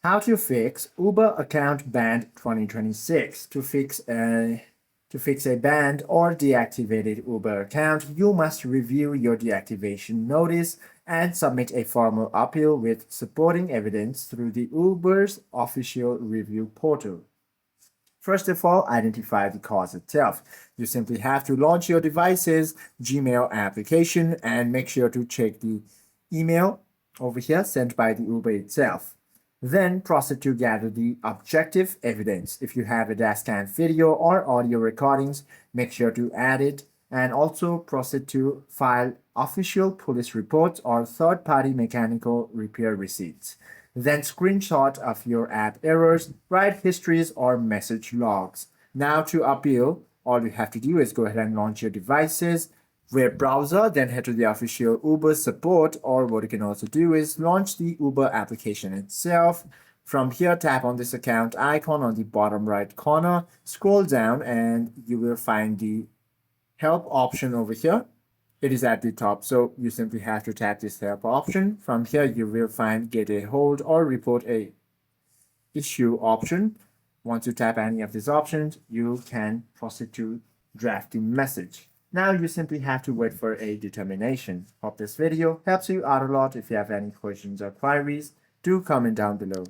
How to fix Uber account banned 2026. To fix a banned or deactivated Uber account, you must review your deactivation notice and submit a formal appeal with supporting evidence through the Uber's official review portal. First of all, identify the cause itself. You simply have to launch your device's Gmail application and make sure to check the email over here sent by the Uber itself. Then proceed to gather the objective evidence. If you have a dashcam video or audio recordings, make sure to add it, and also proceed to file official police reports or third-party mechanical repair receipts. Then screenshot of your app errors, write histories or message logs. Now to appeal, all you have to do is go ahead and launch your device's web browser, then head to the official Uber support, or what you can also do is launch the Uber application itself. From here, tap on this account icon on the bottom right corner, scroll down, and you will find the help option over here. It is at the top, so you simply have to tap this help option. From here, you will find get a hold or report a issue option. Once you tap any of these options, you can proceed to draft the message. Now you simply have to wait for a determination. Hope this video helps you out a lot. If you have any questions or queries, do comment down below.